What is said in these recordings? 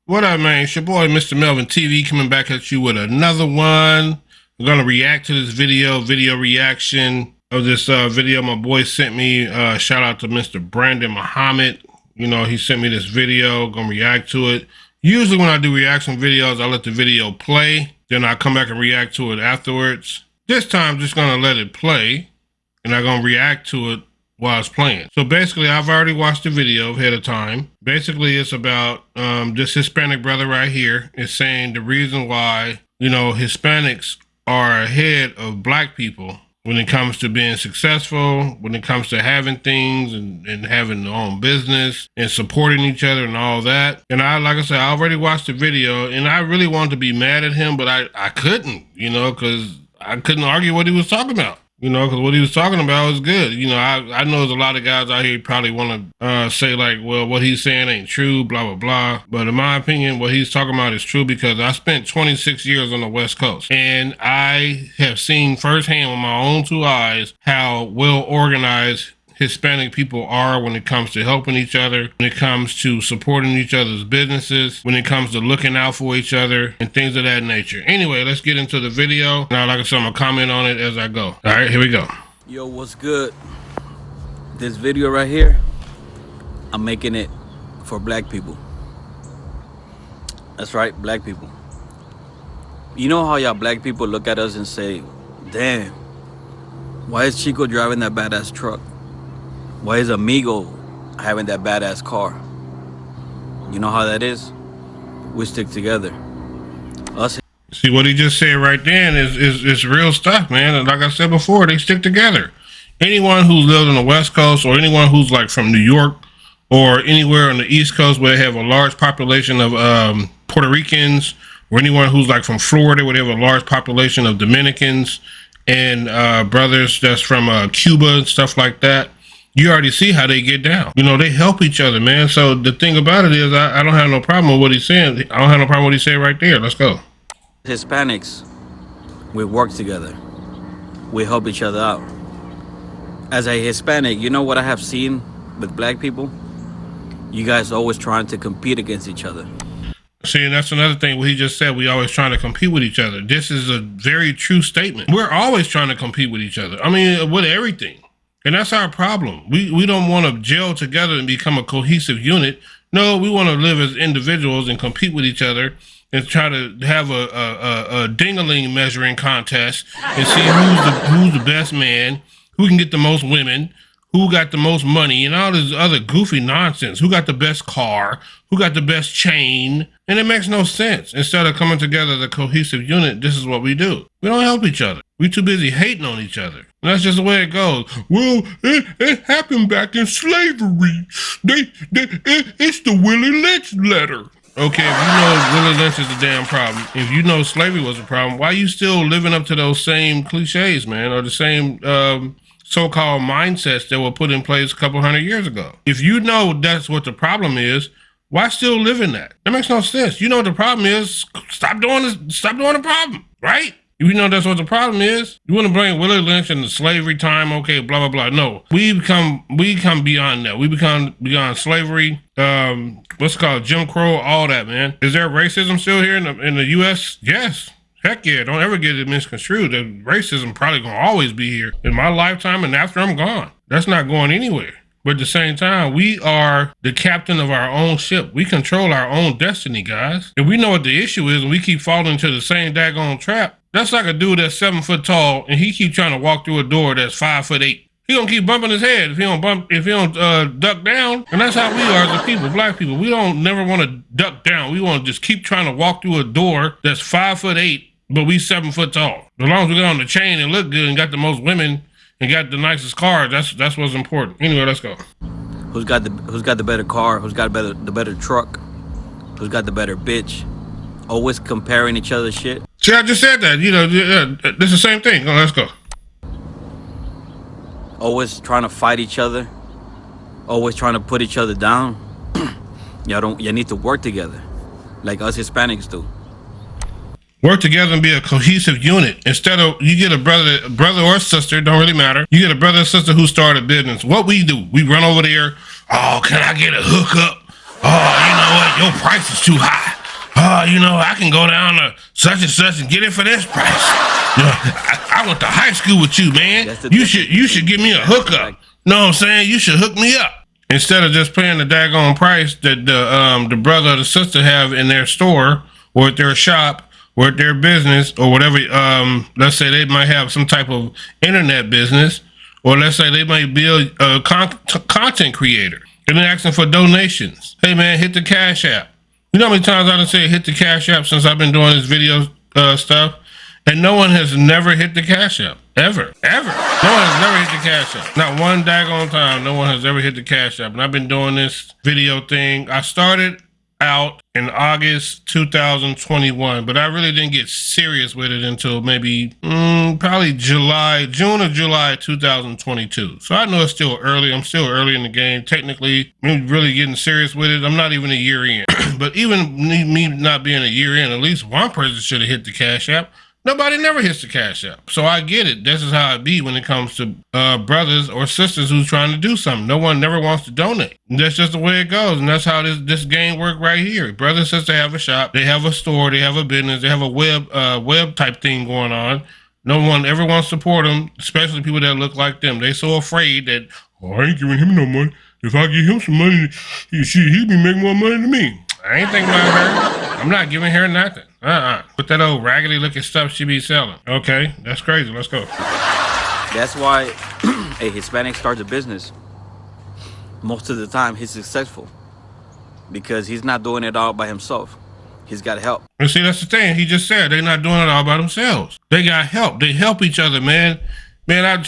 What up, man? It's your boy, MrMelvinnTV, coming back at you with another one. I'm going to react to this video reaction of this video my boy sent me. Shout out to Mr. Brandon Muhammad. You know, he sent me this video, going to react to it. Usually when I do reaction videos, I let the video play. Then I come back and react to it afterwards. This time, I'm just going to let it play, and I'm going to react to it while it's playing. So basically, I've already watched the video ahead of time. Basically, it's about this Hispanic brother right here is saying the reason why, you know, Hispanics are ahead of black people when it comes to being successful, when it comes to having things and having their own business and supporting each other and all that. And like I said, I already watched the video, and I really wanted to be mad at him, but I couldn't, you know, because I couldn't argue what he was talking about. You know, because what he was talking about was good. You know, I know there's a lot of guys out here probably want to say like, well, what he's saying ain't true, blah, blah, blah. But in my opinion, what he's talking about is true, because I spent 26 years on the West Coast. And I have seen firsthand with my own two eyes how well organized Hispanic people are when it comes to helping each other, when it comes to supporting each other's businesses, when it comes to looking out for each other and things of that nature. Anyway, let's get into the video. Now, like I said, I'm gonna comment on it as I go. All right, here we go. Yo, what's good? This video right here, I'm making it for black people. That's right, black people. You know how y'all black people look at us and say, damn, why is Chico driving that badass truck? Why is Amigo having that badass car? You know how that is? We stick together. Us. See, what he just said right then is real stuff, man. And like I said before, they stick together. Anyone who's lived on the West Coast, or anyone who's like from New York or anywhere on the East Coast where they have a large population of Puerto Ricans, or anyone who's like from Florida where they have a large population of Dominicans and brothers that's from Cuba and stuff like that, you already see how they get down. You know, they help each other, man. So the thing about it is, I don't have no problem with what he's saying. I don't have no problem with what he said right there. Let's go. Hispanics, we work together. We help each other out. As a Hispanic, you know what I have seen with black people? You guys always trying to compete against each other. See, and that's another thing what he just said. We always trying to compete with each other. This is a very true statement. We're always trying to compete with each other. I mean, with everything. And that's our problem. We don't want to gel together and become a cohesive unit. No, we want to live as individuals and compete with each other and try to have a ding-a-ling measuring contest and see who's the best man, who can get the most women, who got the most money, and all this other goofy nonsense. Who got the best car, who got the best chain, and it makes no sense. Instead of coming together as a cohesive unit, this is what we do. We don't help each other. We too busy hating on each other. And that's just the way it goes. Well, it happened back in slavery. It's the Willie Lynch letter. Okay, if you know Willie Lynch is the damn problem, if you know slavery was a problem, why are you still living up to those same cliches, man, or the same so-called mindsets that were put in place a couple hundred years ago? If you know that's what the problem is, why still live in that? That makes no sense. You know what the problem is, stop doing the problem, right? You know that's what the problem is. You want to bring Willie Lynch into slavery time, okay, blah, blah, blah. No, we become beyond that. We become beyond slavery, what's it called, Jim Crow, all that, man. Is there racism still here in the U.S.? Yes. Heck yeah, don't ever get it misconstrued. The racism probably gonna always be here in my lifetime and after I'm gone. That's not going anywhere. But at the same time, we are the captain of our own ship. We control our own destiny, guys. If we know what the issue is and we keep falling into the same daggone trap, that's like a dude that's 7 foot tall and he keep trying to walk through a door that's 5'8". He gonna keep bumping his head if he don't duck down. And that's how we are as a people, black people. We don't never want to duck down. We want to just keep trying to walk through a door that's 5'8", but we 7 foot tall. As long as we get on the chain and look good and got the most women and got the nicest car, that's what's important. Anyway, let's go. Who's got the better car? Who's got the better truck? Who's got the better bitch? Always comparing each other's shit. See, I just said that. You know, it's the same thing. Let's go. Always trying to fight each other. Always trying to put each other down. Y'all need to work together, like us Hispanics do. Work together and be a cohesive unit. Instead of you get a brother or sister, don't really matter. You get a brother or sister who started a business. What we do, we run over there. Oh, can I get a hookup? Oh, you know what? Your price is too high. oh, you know, I can go down to such and such and get it for this price. You know, I went to high school with you, man. You should give me a hookup. Know what I'm saying? You should hook me up. Instead of just paying the daggone price that the brother or the sister have in their store or at their shop or at their business or whatever. Let's say they might have some type of internet business, or let's say they might be a content creator and they're asking for donations. Hey man, hit the Cash App. You know how many times I done say hit the Cash App since I've been doing this video stuff? And no one has never hit the Cash App. Ever. No one has never hit the Cash App. Not one daggone time no one has ever hit the Cash App. And I've been doing this video thing. I started out in August 2021, but I really didn't get serious with it until maybe probably June or July 2022. So I know it's still early. I'm still early in the game. Technically, I'm really getting serious with it. I'm not even a year in. But even me not being a year in, at least one person should have hit the Cash App. Nobody never hits the Cash App. So I get it. This is how it be when it comes to brothers or sisters who's trying to do something. No one never wants to donate. That's just the way it goes. And that's how this game work right here. Brother and sister have a shop. They have a store. They have a business. They have a web type thing going on. No one ever wants to support them, especially people that look like them. They so afraid that, oh, I ain't giving him no money. If I give him some money, he'd be making more money than me. I ain't thinking about her. I'm not giving her nothing. Put that old raggedy looking stuff she be selling. Okay, that's crazy. Let's go. That's why a Hispanic starts a business. Most of the time, he's successful because he's not doing it all by himself. He's got help. And see, that's the thing. He just said they're not doing it all by themselves. They got help. They help each other, man. Man, I'm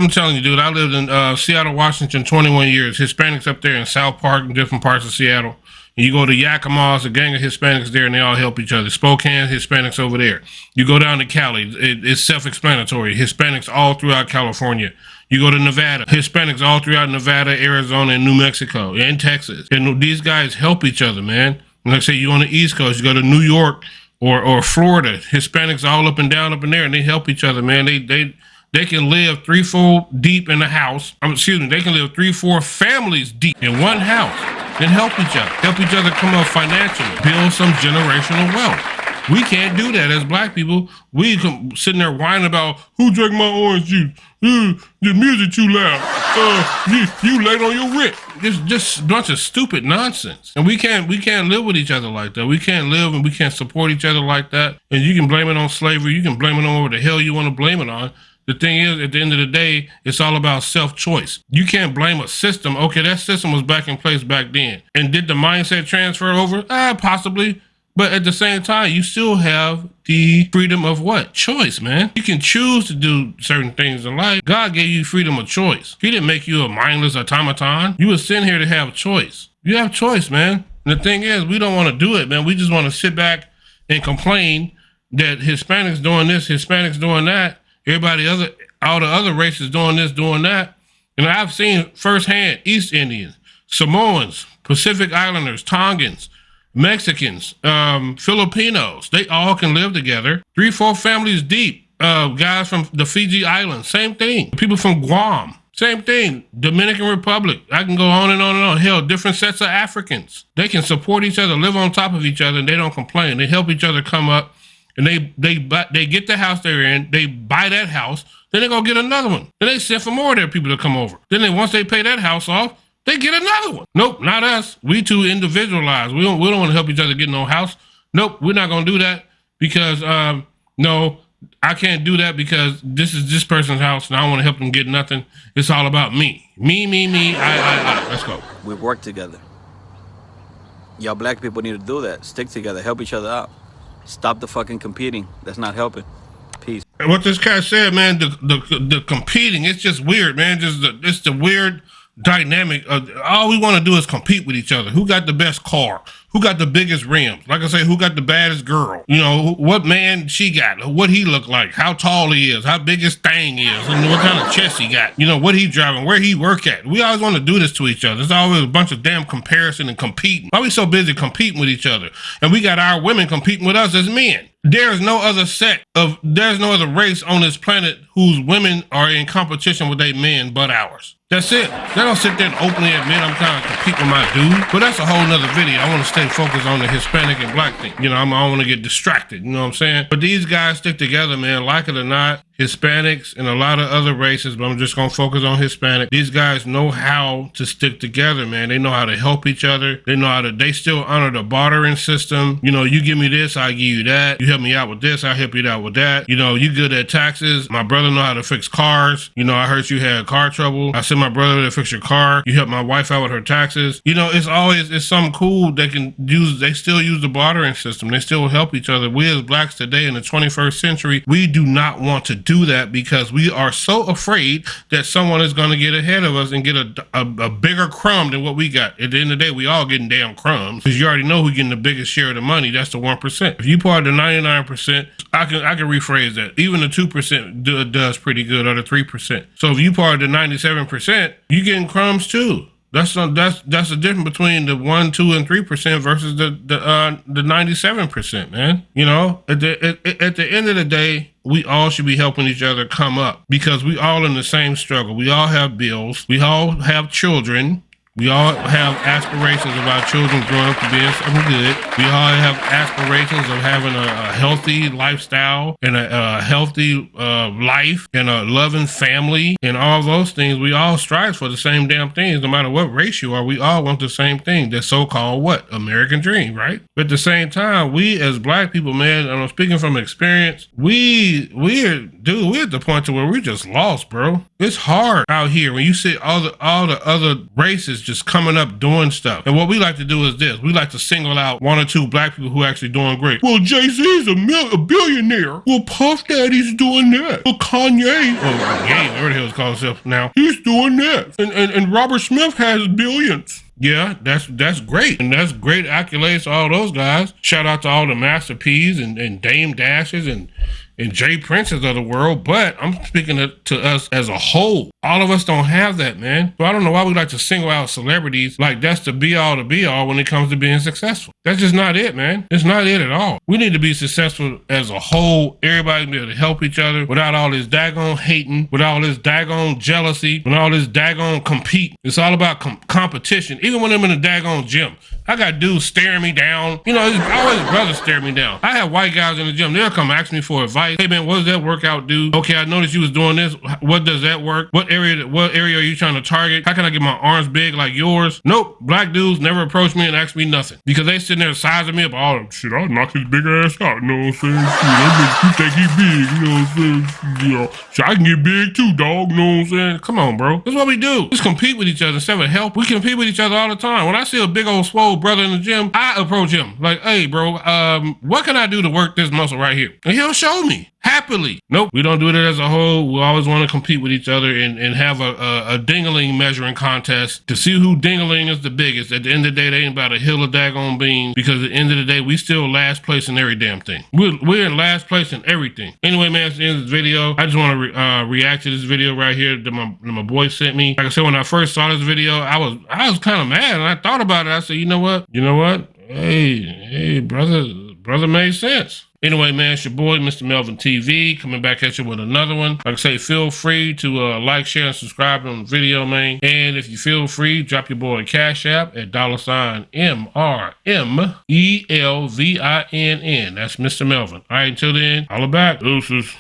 telling you, dude, I lived in Seattle, Washington, 21 years. Hispanics up there in South Park and different parts of Seattle. You go to Yakima's, a gang of Hispanics there, and they all help each other. Spokane, Hispanics over there. You go down to Cali, it's self-explanatory. Hispanics all throughout California. You go to Nevada, Hispanics all throughout Nevada, Arizona, and New Mexico, and Texas. And these guys help each other, man. And like I say, you on the East Coast, you go to New York or Florida, Hispanics all up and down up in there, and they help each other, man. They can live 3-4 deep in the house. They can live 3-4 families deep in one house. And help each other come up financially, build some generational wealth. We can't do that as black people. We come sitting there whining about who drank my orange juice. The music too loud. You late on your rent. Just a bunch of stupid nonsense. And we can't live with each other like that. We can't live and we can't support each other like that. And you can blame it on slavery. You can blame it on whatever the hell you want to blame it on. The thing is, at the end of the day, it's all about self-choice. You can't blame a system. Okay, that system was back in place back then. And did the mindset transfer over? Possibly. But at the same time, you still have the freedom of what? Choice, man. You can choose to do certain things in life. God gave you freedom of choice. He didn't make you a mindless automaton. You were sent here to have choice. You have choice, man. And the thing is, we don't want to do it, man. We just want to sit back and complain that Hispanics doing this, Hispanics doing that. All the other races doing this, doing that. And I've seen firsthand East Indians, Samoans, Pacific Islanders, Tongans, Mexicans, Filipinos. They all can live together. 3-4 families deep. Guys from the Fiji Islands, same thing. People from Guam, same thing. Dominican Republic. I can go on and on and on. Hell, different sets of Africans. They can support each other, live on top of each other, and they don't complain. They help each other come up. And they get the house they're in, they buy that house, then they go get another one. Then they send for more of their people to come over. Then once they pay that house off, they get another one. Nope, not us. We too individualized. We don't want to help each other get no house. Nope, we're not gonna do that because no, I can't do that because this is this person's house and I don't want to help them get nothing. It's all about me. Me, I. Let's go. We work together. Y'all black people need to do that. Stick together, help each other out. Stop the fucking competing. That's not helping. Peace. And what this guy said, man, the competing, it's just weird, man. It's the weird dynamic of all we want to do is compete with each other. Who got the best car? Who got the biggest rims? Like I say, who got the baddest girl? You know, what man she got? What he look like? How tall he is? How big his thing is? And what kind of chest he got? You know, what he driving? Where he work at? We always want to do this to each other. It's always a bunch of damn comparison and competing. Why we so busy competing with each other? And we got our women competing with us as men. There's no other there's no other race on this planet whose women are in competition with their men but ours. That's it. They don't sit there and openly admit I'm trying to compete with my dude. But that's a whole nother video. I want to stay can't focus on the Hispanic and black thing. You know, I don't want to get distracted. You know what I'm saying? But these guys stick together, man. Like it or not, Hispanics and a lot of other races, but I'm just going to focus on Hispanic. These guys know how to stick together, man. They know how to help each other. They know how to, they still honor the bartering system. You know, you give me this, I give you that. You help me out with this, I help you out with that. You know, you good at taxes. My brother know how to fix cars. You know, I heard you had car trouble. I sent my brother to fix your car. You help my wife out with her taxes. You know, it's something cool they can use. They still use the bartering system. They still help each other. We as blacks today in the 21st century, we do not want to do that because we are so afraid that someone is going to get ahead of us and get a bigger crumb than what we got. At the end of the day, we all getting damn crumbs because you already know who's getting the biggest share of the money. That's the 1%. If you part of the 99%, I can rephrase that. Even the 2% does pretty good, or the 3%. So if you part of the 97%, you getting crumbs too. That's the difference between the 1%, 2%, and 3% versus the 97%, man. You know, at the end of the day, we all should be helping each other come up because we all in the same struggle. We all have bills. We all have children. We all have aspirations of our children growing up to being something good. We all have aspirations of having a healthy lifestyle and a healthy life and a loving family and all those things. We all strive for the same damn things, no matter what race you are. We all want the same thing, the so-called what? American dream, right? But at the same time, we as black people, man, and I'm speaking from experience, we're at the point to where we're just lost, bro. It's hard out here when you see all the other races just coming up doing stuff. And what we like to do is this. We like to single out one or two black people who are actually doing great. Well, Jay-Z's a billionaire. Well, Puff Daddy's doing that. Well, Kanye, whatever the hell he's called himself now, he's doing that. And Robert Smith has billions. Yeah, that's great. And that's great accolades to all those guys. Shout out to all the Master P's and Dame Dashes and Jay Princes of the world, but I'm speaking to us as a whole. All of us don't have that, man. So I don't know why we like to single out celebrities like that's the be-all when it comes to being successful. That's just not it, man. It's not it at all. We need to be successful as a whole. Everybody be able to help each other without all this daggone hating, without all this daggone jealousy, without all this daggone compete. It's all about competition. Even when I'm in the daggone gym, I got dudes staring me down. You know, always brothers stare me down. I have white guys in the gym. They'll come ask me for advice. Hey man, what does that workout do? Okay, I noticed you was doing this. What does that work? What area are you trying to target? How can I get my arms big like yours? Nope. Black dudes never approach me and ask me nothing because they sitting there sizing me up. Oh shit, I'll knock his big ass out. You know what I'm saying? You think he big? You know what I'm saying? You know, so I can get big too, dog. You know what I'm saying? Come on, bro. That's what we do. Just compete with each other instead of help. We compete with each other all the time. When I see a big old swole brother in the gym, I approach him like, hey, bro, what can I do to work this muscle right here? And he'll show me. Happily. Nope, we don't do that as a whole. We always want to compete with each other and have a dingling measuring contest to see who dingling is the biggest. At the end of the day, they ain't about a hill of daggone beans because at the end of the day, we still last place in every damn thing. We're in last place in everything. Anyway, man, that's the end of this video. I just want to react to this video right here that my boy sent me. Like I said, when I first saw this video, I was kind of mad and I thought about it. I said, you know what? Hey, brother made sense. Anyway, man, it's your boy, MrMelvinnTV, coming back at you with another one. Like I say, feel free to like, share, and subscribe on the video, man. And if you feel free, drop your boy Cash App at $MrMelvinn. That's Mr. Melvin. All right, until then, holla back. Deuces.